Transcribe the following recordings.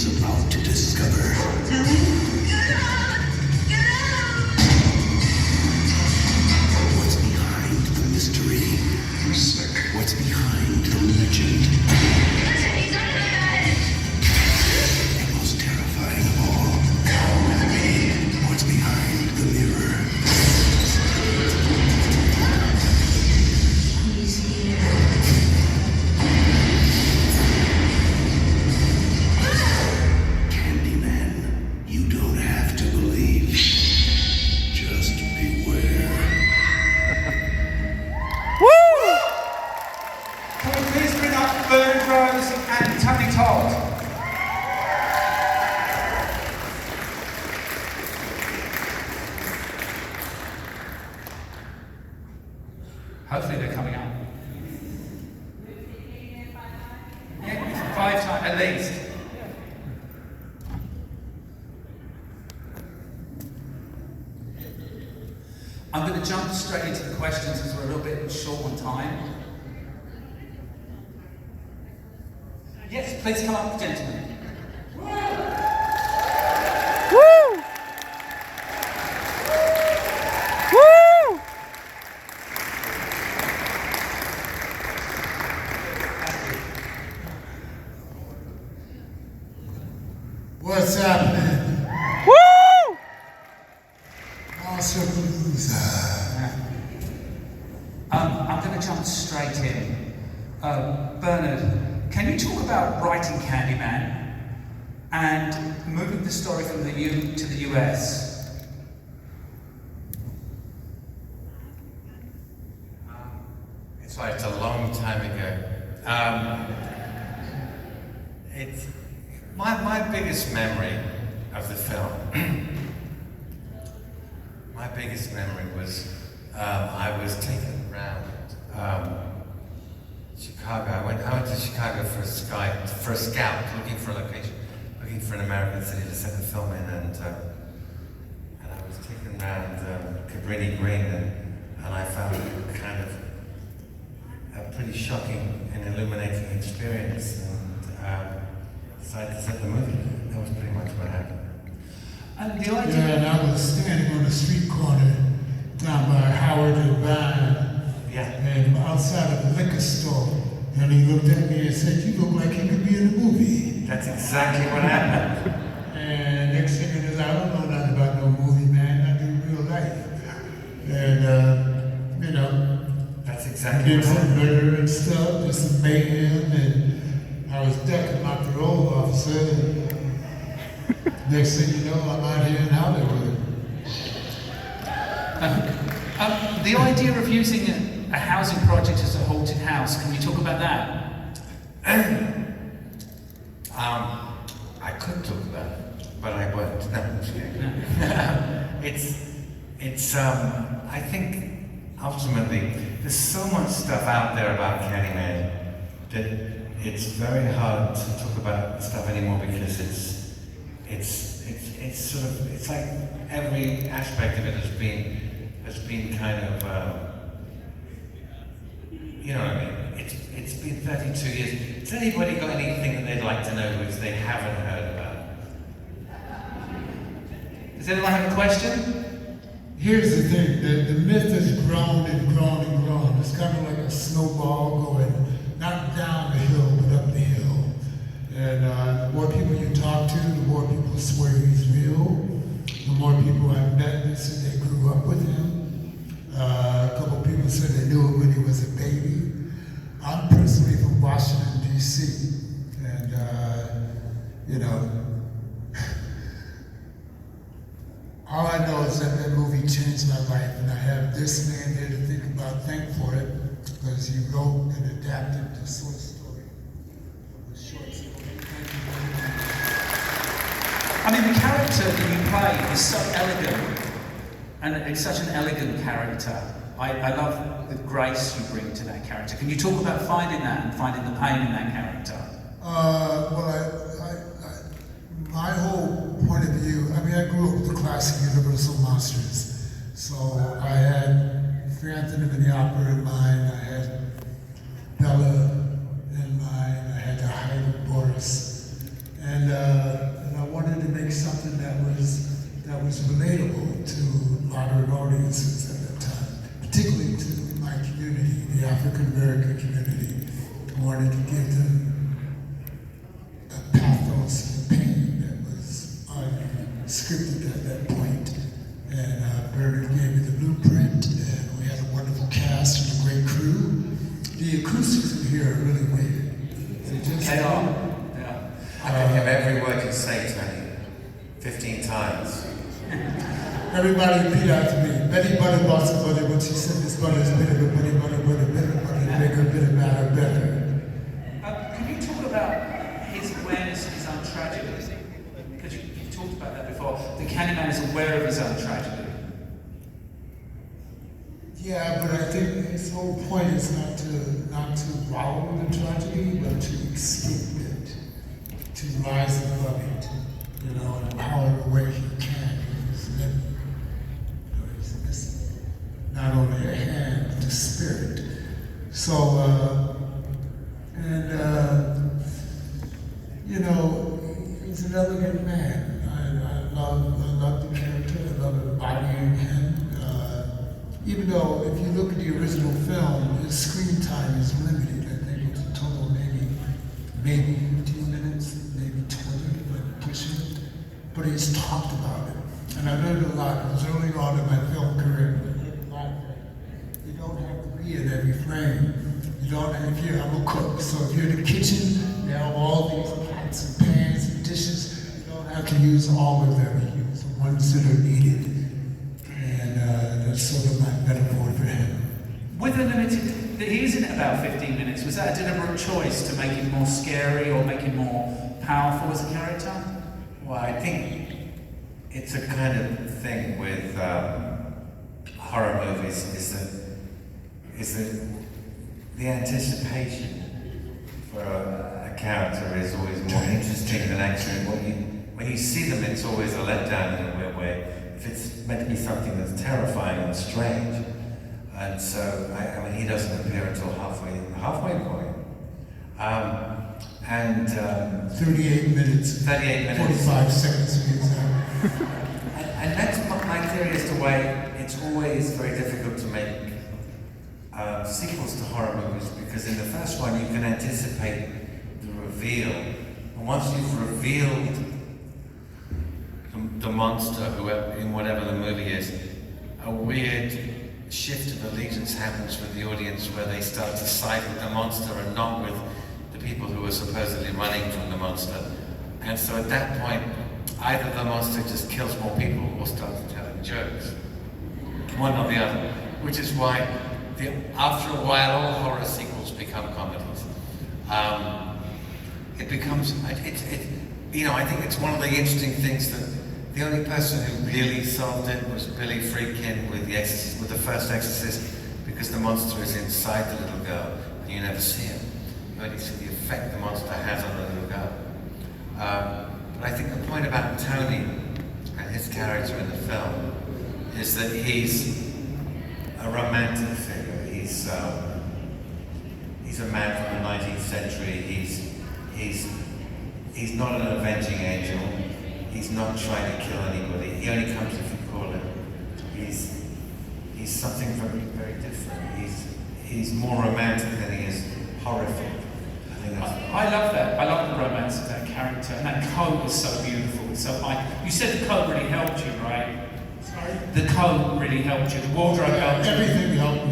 she's about to discover. Tell me. Get out! Get out! What's behind the mystery? I'm sick. What's behind the legend? Listen, he's under the bed! And most terrifying of all, Come with me. what's behind the mirror? He's here. Candyman, you don't have to believe. Just beware. Can we please bring up Bernard Rose and Tony Todd? Hopefully they're coming up. Yeah, 5 times at least. I'm going to jump straight into the questions because we're a little bit short on time. Yes, please come up, gentlemen. What's happening? Monsterpalooza. I'm going to jump straight in. Bernard, can you talk about writing Candyman and moving the story from the U to the US? It's like it's a long time ago. It's my biggest memory of the film. My biggest memory was I was taken around Chicago. I went to Chicago for a scout, looking for a location, looking for an American city to set the film in, and I was taken around Cabrini Green, and I found it kind of a pretty shocking and illuminating experience, and decided to set the movie. That was pretty much what happened. And the idea. Yeah, and I was standing on the street corner down by Howard and Vine, Yeah. and outside of the liquor store, and he looked at me and said, "You look like you could be in a movie." That's exactly what happened. And next thing it is, I don't know nothing about no movie, man. I do real life. And, you know, That's I exactly did what some happened. murder and stuff, did some mayhem, and I was ducking my parole officer. And next thing you know, I'm out here in Hollywood. The idea of using a housing project as a haunted house, can you talk about that? I could talk about it, but I won't. No, I'm just kidding. I think ultimately there's so much stuff out there about Candyman that it's very hard to talk about stuff anymore because it's sort of, it's like every aspect of it has been kind of, you know what I mean? It's been 32 years. Has anybody got anything that they'd like to know which they haven't heard about? Does anyone have a question? Here's the thing, the myth has grown and grown and grown. It's kind of like a snowball going not down the hill, but up the hill. And the more people you talk to, the more people swear he's real. The more people I've met that said they grew up with him. A couple people said they knew him when he was a baby. I'm personally from Washington, D.C. And, you know, all I know is that that movie changed my life, and I have this man here to thank for it, because he wrote and adapted the short story. The short story. Thank you very much. I mean, the character that you play is so elegant, and it's such an elegant character. I love the grace you bring to that character. Can you talk about finding that and finding the pain in that character? My whole point of view, I mean, I grew up with the classic Universal monsters. So I had Phantom of the Opera in mind, I had Bella in mind, I had the Height of Boris. And wanted to give them a pathos and pain that was unscripted at that point. And Bernard gave me the blueprint, and we had a wonderful cast and a great crew. The acoustics in here are really weird. They are. Yeah. I can hear every word you say, Tony, 15 times. Everybody repeat after me. Betty Butter bought some butter, but she said this butter is bitter, but Betty Butter, bigger, bitter, matter, better. Can you talk about his awareness of his own tragedy? Because you've talked about that before. The Candyman is aware of his own tragedy. Yeah, but I think his whole point is not to wallow in the tragedy, but to escape it, to rise above it, you know, in however way he can. He's living. You know, he's missing not only a hand, but a spirit. So, you know, he's an elegant man. I love the character. I love embodying him. Even though, if you look at the original film, his screen time is limited. I think it's a total maybe 15 minutes, maybe 20, but pushing it. But he's talked about it. And I learned a lot. It was early on in my film career. I learned a lot. You don't have to be in every frame. You don't have, I'm a cook, so if you're in the kitchen, you have all these pots and pans and dishes. You don't have to use all of them. You use the ones that are needed. And that's sort of my metaphor for him. With a limited, he is in it about 15 minutes. Was that a deliberate choice to make him more scary or make him more powerful as a character? Well, I think it's a kind of thing with horror movies is that the anticipation for a character is always more interesting than actually when you see them, it's always a letdown in a weird way. If it's meant to be something that's terrifying and strange, and so I mean he doesn't appear until halfway point, 38 minutes. 38 minutes. 45 seconds to be exact. And that's my theory as to why it's always very difficult to make sequels to horror movies, because in the first one you can anticipate the reveal, and once you've revealed the monster, whoever, in whatever the movie is, a weird shift of allegiance happens with the audience where they start to side with the monster and not with the people who are supposedly running from the monster. And so at that point, either the monster just kills more people or starts telling jokes. One or the other. Which is why, after a while, all horror sequels become comedies. It becomes, I think it's one of the interesting things that the only person who really solved it was Billy Friedkin with the first Exorcist, because the monster is inside the little girl and you never see him. You only see the effect the monster has on the little girl. But I think the point about Tony and his character in the film is that he's a romantic figure. He's a man from the 19th century. He's not an avenging angel. He's not trying to kill anybody. He only comes if you call him. He's something very, very different. He's more romantic than he is horrific. I love that. I love the romance of that character, and that coat is so beautiful. You said the coat really helped you, right? Sorry? The coat really helped you. The wardrobe helped you. Everything helped me.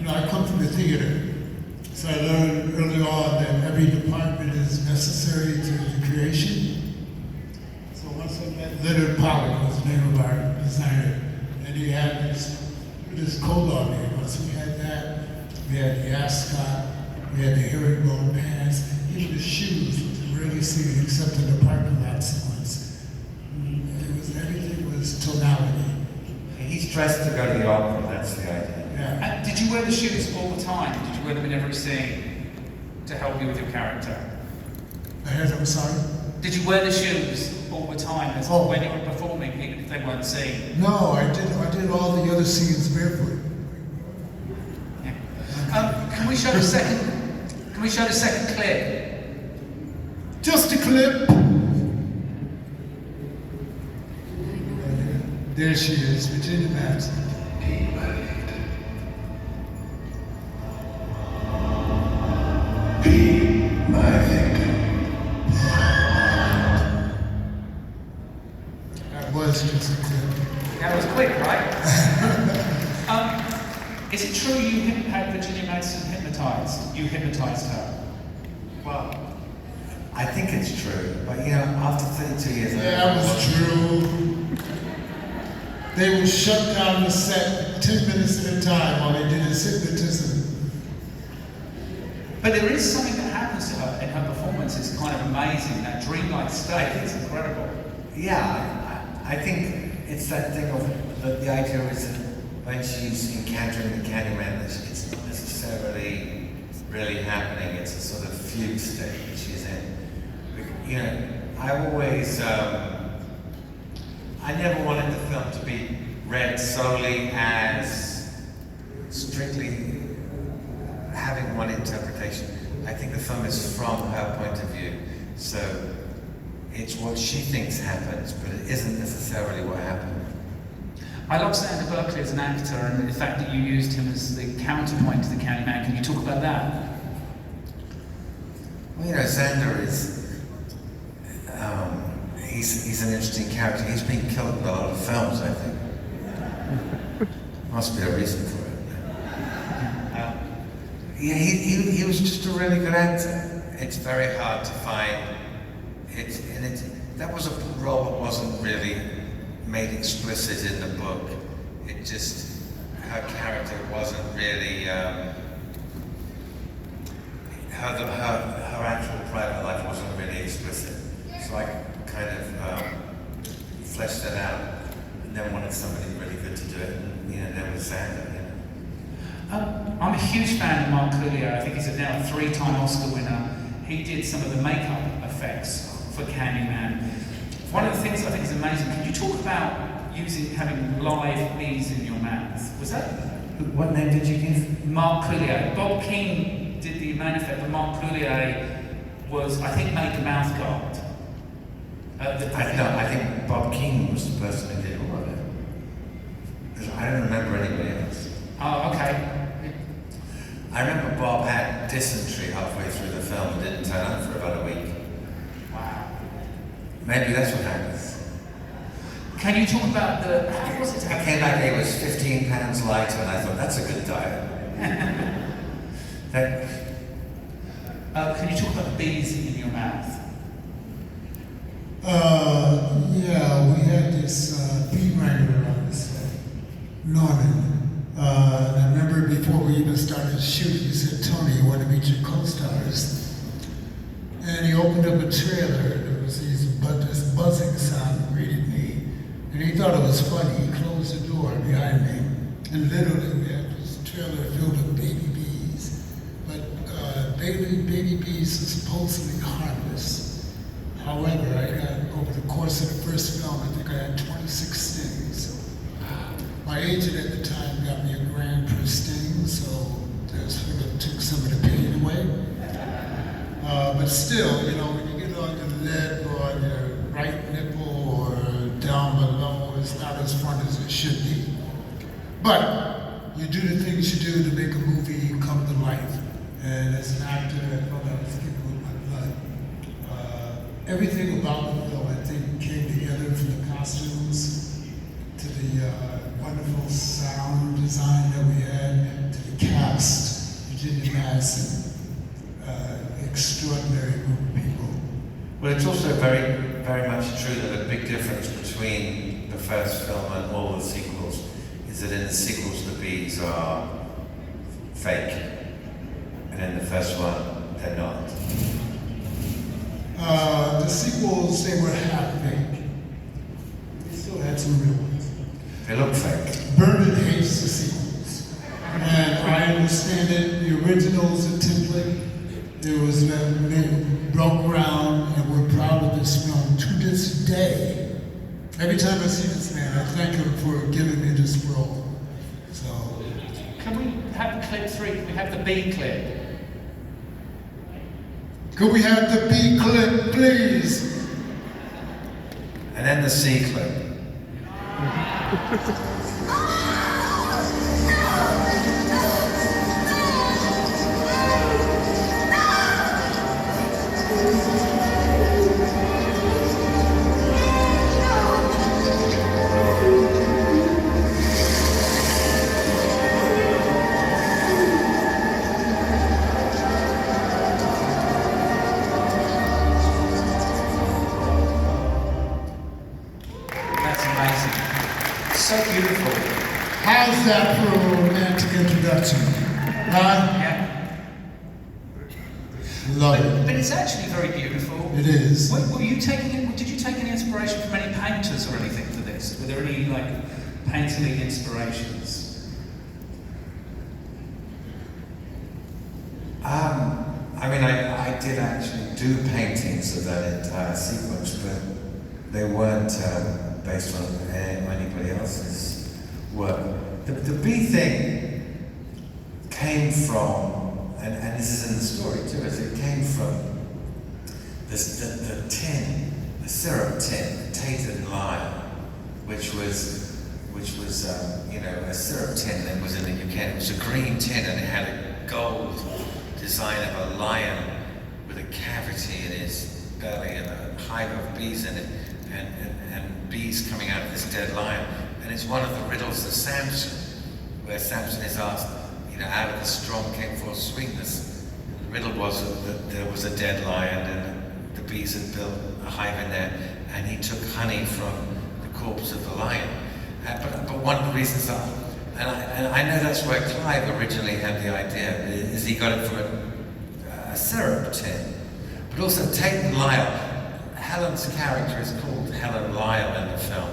I come from the theater, so I learned early on that every department is necessary to the creation. So once I met Leonard Pollard, was the name of our designer, and he had this coat on me. Once we had that, we had the ascot, we had the herringbone pants, even the shoes, which you rarely see except in the parking lot sequence. Everything was tonality. He's dressed to go to the opera, that's the idea. Yeah. And did you wear the shoes all the time? Did you wear them in every scene to help you with your character? I'm sorry? Did you wear the shoes all the time when you were performing, even if they weren't seen? No, I did all the other scenes barefoot. Yeah. Can we show the second clip? Just a clip. There she is, Virginia Madsen. Be my victim. That was just a tip. That was quick, right? Is it true you had Virginia Madsen hypnotized? You hypnotized her? Well, I think it's true, but you know, after 32 years, Yeah, that was true. They would shut down the set 10 minutes at a time while they did his hypnotism. But there is something that happens to her in her performance. It's kind of amazing. That dreamlike state is incredible. Yeah, I think it's that thing of the idea is that when she's encountering the Candyman, it's not necessarily really happening. It's a sort of fugue state that she's in. You know, I've always, I never wanted the film to be read solely as strictly having one interpretation. I think the film is from her point of view. So it's what she thinks happens, but it isn't necessarily what happened. I love Xander Berkeley as an actor, and the fact that you used him as the counterpoint to the Candyman. Can you talk about that? Well, you know, Xander is, he's an interesting character. He's been killed in a lot of films, I think. Must be a reason for it. Yeah, he was just a really good actor. It's very hard to find. That was a role that wasn't really made explicit in the book. It just, her character wasn't really, her actual private life wasn't really explicit. So I kind of fleshed it out and then wanted somebody really good to do it. And, you know, there was Xander, you know. I'm a huge fan of Mark Coulier. I think he's now a 3-time Oscar winner. He did some of the makeup effects for Candyman. One of the things I think is amazing, can you talk about having live bees in your mouth? Was that? What name did you give? Mark Coulier. Bob King did the main effect, but Mark Coulier was, I think, made the mouth guard. I think Bob King was the person who did all of it. Because I don't remember anybody else. Oh, okay. I remember Bob had dysentery halfway through the film and didn't turn up for about a week. Wow. Maybe that's what happens. Can you talk about how was it to I have... came back here, it was 15 pounds lighter, and I thought, that's a good diet. Can you talk about the bees in your mouth? Yeah, we had this bee wrangler on the set, Norman. And I remember before we even started shooting, he said, "Tony, you want to meet your co-stars?" And he opened up a trailer. There was this buzzing sound that greeted me. And he thought it was funny. He closed the door behind me. And literally, we had this trailer filled with baby bees. But baby bees are supposedly harmless. However, I got, over the course of the first film, I think I had 26 stings. My agent at the time got me a grand per sting, so that sort of took some of the pain away. But still, you know, when you get on your lip or on your right nipple or down below, it's not as fun as it should be. But you do the things you do to make a movie come to life. And as an actor, I felt I was kicking with my blood. Everything about the film, I think, came together from the costumes to the wonderful sound design that we had, to the cast, Virginia Madsen, extraordinary group of people. Well, it's also very, very much true that a big difference between the first film and all the sequels is that in the sequels the bees are fake, and in the first one they're not. The sequels, they were half fake. They still had some real ones. They look fake. Bernard hates the sequels. And I understand it. The original's a template. It was they broke ground, and we're proud of this film to this day. Every time I see this man, I thank him for giving me this role. So, Can we have clip 3? Can we have the B clip? could we have the B clip, please? And then the C clip. How's that for a romantic introduction? Huh? Yeah. Love it. But it's actually very beautiful. It is. Did you take any inspiration from any painters or anything for this? Were there any like painterly inspirations? I mean, I did actually do paintings of that entire sequence, but they weren't based on anybody else's work. The bee thing came from, and this is in the story too, is it came from the tin, the syrup tin, Tate and Lyle, which was a syrup tin that was in the UK. It was a green tin and it had a gold design of a lion with a cavity in his belly and a hive of bees in it, and bees coming out of this dead lion. And it's one of the riddles of Samson, where Samson is asked, out of the strong came forth sweetness. The riddle was that there was a dead lion and the bees had built a hive in there, and he took honey from the corpse of the lion. But one of the reasons and I know that's where Clive originally had the idea, is he got it from a syrup tin. But also Tate and Lyle, Helen's character is called Helen Lyle in the film.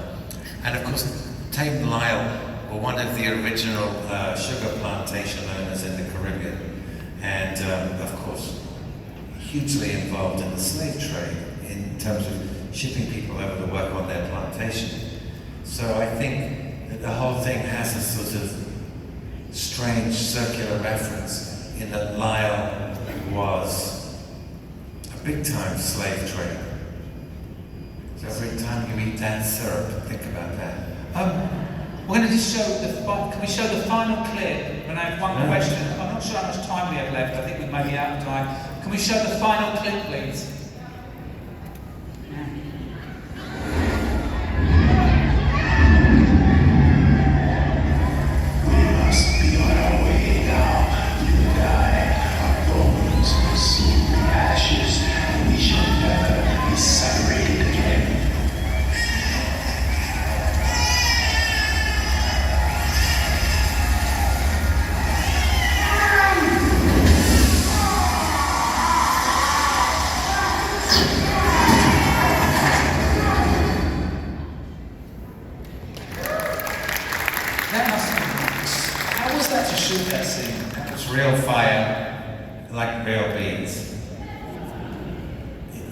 And of course, Tate and Lyle were one of the original sugar plantation owners in the Caribbean. And of course, hugely involved in the slave trade in terms of shipping people over to work on their plantation. So I think that the whole thing has a sort of strange circular reference in that Lyle was a big-time slave trader. So every time you eat that syrup, think about that. We're going to just show can we show the final clip? And I have one question. I'm not sure how much time we have left. I think we may be out of time. Can we show the final clip, please? How was that to shoot that scene? It was real fire, like real bees.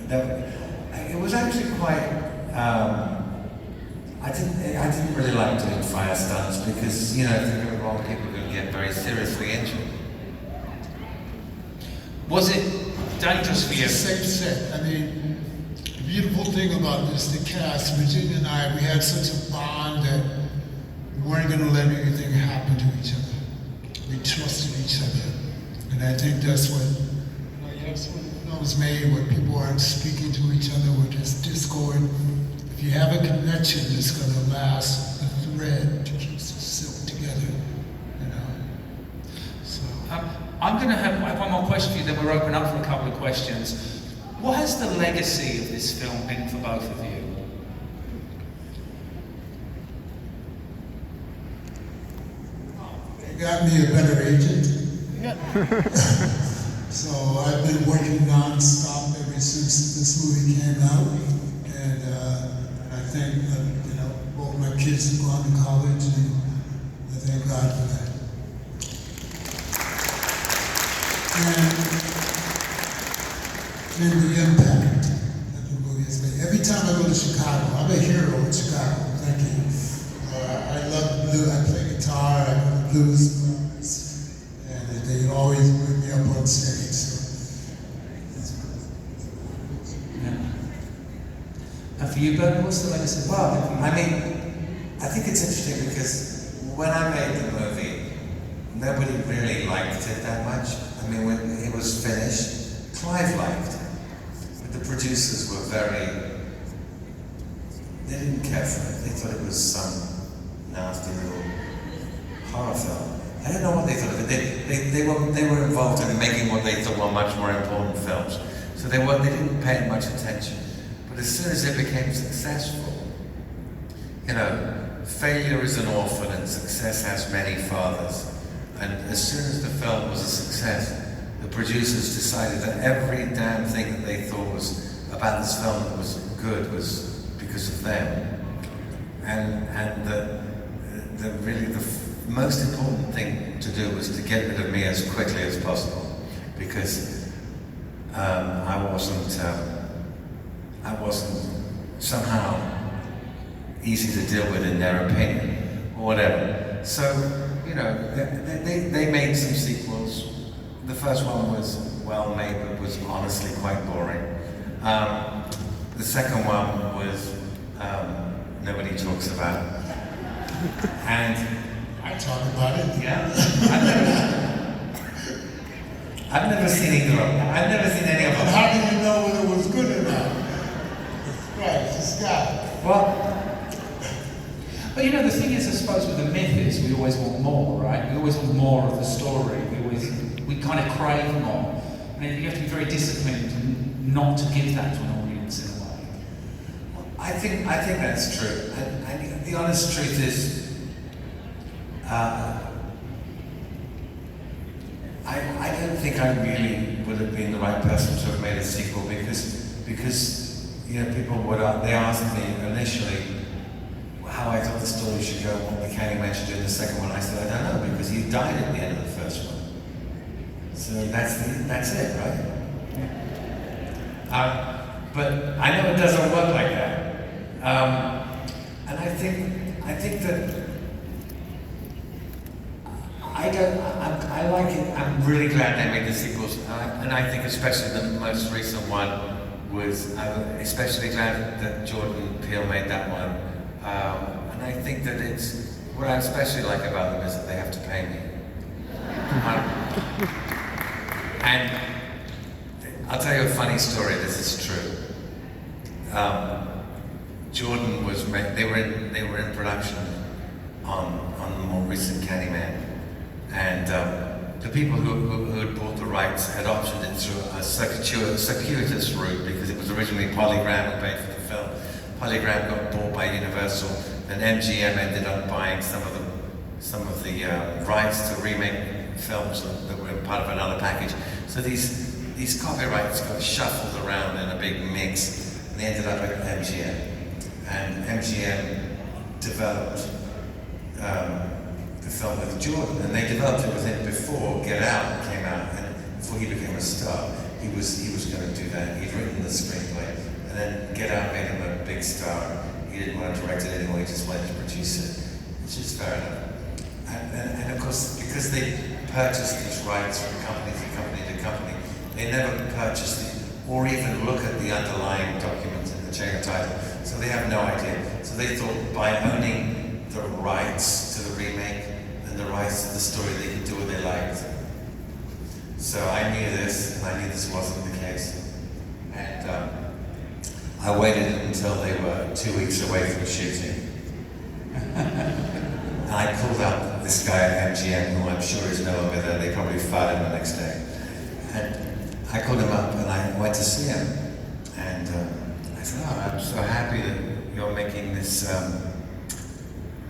It was actually quite. I didn't really like doing fire stunts because if they go wrong, people are going to get very seriously injured. Was it dangerous for you? It's a safe set. I mean, the beautiful thing about this, the cast, Virginia and I, we had such a bond that we weren't going to let anything happen to each other. We trusted each other. And I think that's what, you have some of the films made where people aren't speaking to each other, we're just discord. If you have a connection, it's going to last, a thread to keep the silk together, So. I have one more question for you, then we'll open up for a couple of questions. What has the legacy of this film been for both of you? It got me a better agent. So I've been working non-stop ever since this movie came out. And I think both my kids have gone to college, and I thank God for that. And the impact that the movie has made. Every time I go to Chicago, I'm a hero in Chicago, thank you. I love blues, I play guitar, I go to blues clubs, and they always bring me up on stage. So. And for you, Bernard, what's the legacy? Well, I mean, I think it's interesting because when I made the movie, nobody really liked it that much. I mean, when it was finished, Clive liked it, but the producers were they didn't care for it. They thought it was some nasty little horror film. I don't know what they thought of it. They were involved in making what they thought were much more important films, so they didn't pay it much attention. But as soon as it became successful, failure is an orphan and success has many fathers. And as soon as the film was a success, the producers decided that every damn thing that they thought was about this film that was good was because of them. And the most important thing to do was to get rid of me as quickly as possible, because I wasn't somehow easy to deal with in their opinion, or whatever. So, you know, they made some sequels. The first one was well made, but was honestly quite boring. The second one was nobody talks about. And I talk about it. yeah, I've never seen either of them. I've never seen any of And them. how do you know whether it was good or not? Right, it's a sky. Well, But you know, the thing is, I suppose, with the myth is we always want more, right? We always want more of the story. We kind of crave more. And you have to be very disciplined not to give that to an audience in a way. I think that's true. And the honest truth is, I don't think I really would have been the right person to have made a sequel, because you know, they asked me initially how I thought the story should go, what the Candyman should do in the second one. I said, I don't know, because he died at the end of the first one. So that's it, right? But I know it doesn't work like that. And I think that I like it. I'm really glad they made the sequels, and I think especially the most recent one was. I'm especially glad that Jordan Peele made that one, and I think that it's what I especially like about them is that they have to pay me. And I'll tell you a funny story. This is true. Jordan they were in production on the more recent Candyman. And the people who had bought the rights had optioned it through a circuitous route, because it was originally Polygram who paid for the film. Polygram got bought by Universal, and MGM ended up buying some of the rights to remake films that were part of another package. So these copyrights got shuffled around in a big mix, and they ended up at MGM. And MGM developed the film with Jordan, and they developed it with him before Get Out came out, and before he became a star. He was going to do that. He'd written the screenplay, and then Get Out made him a big star. He didn't want to direct it anymore. He just wanted to produce it, which is fair enough. And of course, because they purchased these rights from company to company to company, they never purchased it or even look at the underlying documents in the chain of title. So they have no idea. So they thought by owning the rights to the remake and the rights to the story, they could do what they liked. So I knew this, and I knew this wasn't the case. And I waited until they were 2 weeks away from shooting. And I called up this guy at MGM, who I'm sure is no longer there. They probably fired him the next day. And I called him up and I went to see him. And I said, "Oh, I'm so happy that you're making this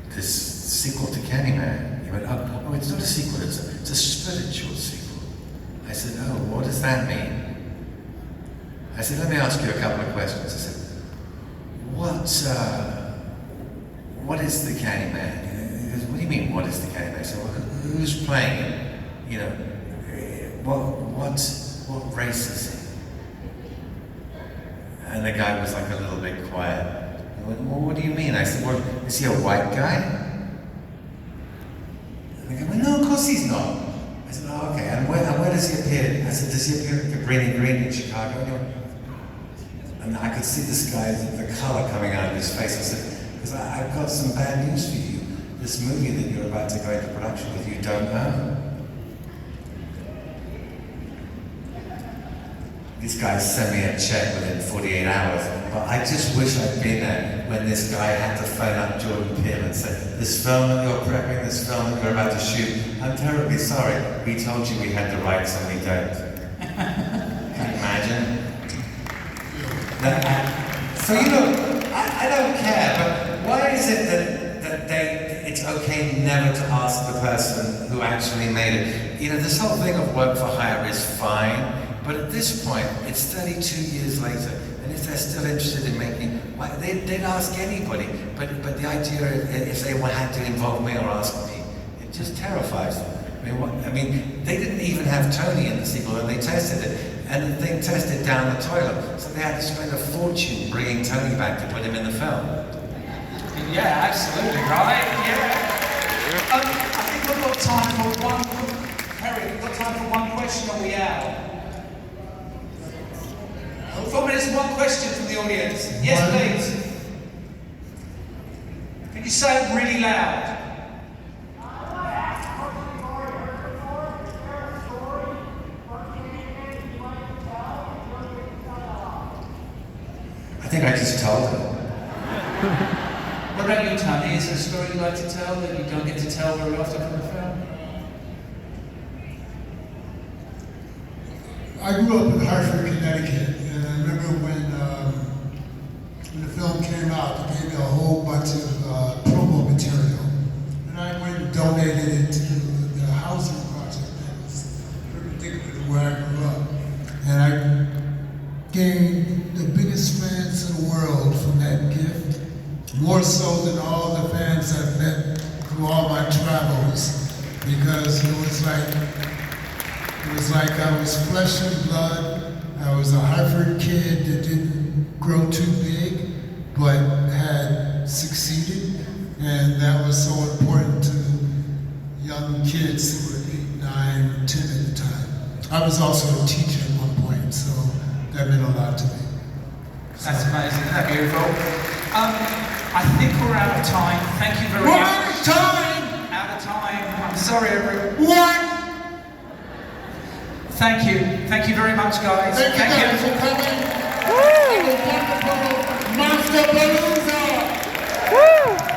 this sequel to Candyman." He went, "Oh, it's not a sequel, it's a spiritual sequel." I said, "Oh, what does that mean?" I said, "Let me ask you a couple of questions." I said, what is the Candyman? He goes, "What do you mean, what is the Candyman?" I said, "Well, who's playing it? You know, what race is he?" And the guy was like a little bit quiet. He went, "Well, what do you mean?" I said, "Well, is he a white guy?" And the guy went, "No, of course he's not." I said, "Oh, okay, and where does he appear?" I said, "Does he appear at Cabrini Green in Chicago?" And I could see this guy, the color coming out of his face. I said, "Because I've got some bad news for you. This movie that you're about to go into production with, you don't own." These guys sent me a check within 48 hours. But I just wish I'd been there when this guy had to phone up Jordan Peele and say, "This film that you're prepping, this film that you're about to shoot, I'm terribly sorry. We told you we had the rights and we don't." Can you imagine? So, you know, I don't care, but why is it that it's okay never to ask the person who actually made it. You know, this whole thing of work for hire is fine, but at this point, it's 32 years later, and if they're still interested in making, well, they'd ask anybody. But the idea, if they had to involve me or ask me, it just terrifies them. I mean, they didn't even have Tony in the sequel, and they tested it, and the thing tested down the toilet, so they had to spend a fortune bringing Tony back to put him in the film. Yeah, absolutely, right? Yeah. I think we've got time for one. Harry, we've got time for one question. Are we out? 4 minutes, one question from the audience. Yes, please. Can you say it really loud? I think I just told them. What about you, Tony? Is there a story you'd like to tell that you don't get to tell very often from the film? I grew up in Hartford, Connecticut, and I remember when the film came out, they gave me a whole bunch of promo material, and I went and donated it to the housing project that was perpendicular to where I grew up, and I gained the biggest fans in the world from that gift, more so than all the fans I've met through all my travels, because it was like I was flesh and blood. I was a Hartford kid that didn't grow too big, but had succeeded, and that was so important to young kids who were 8, 9, 10 at the time. I was also a teacher at one point, so that meant a lot to me. That's amazing. Isn't that beautiful? I think we're out of time. Thank you very much. We're out of time! Out of time. I'm sorry, everyone. What? Thank you. Thank you very much, guys. Thank you guys for coming. Woo! It was wonderful. Monsterpalooza! Woo!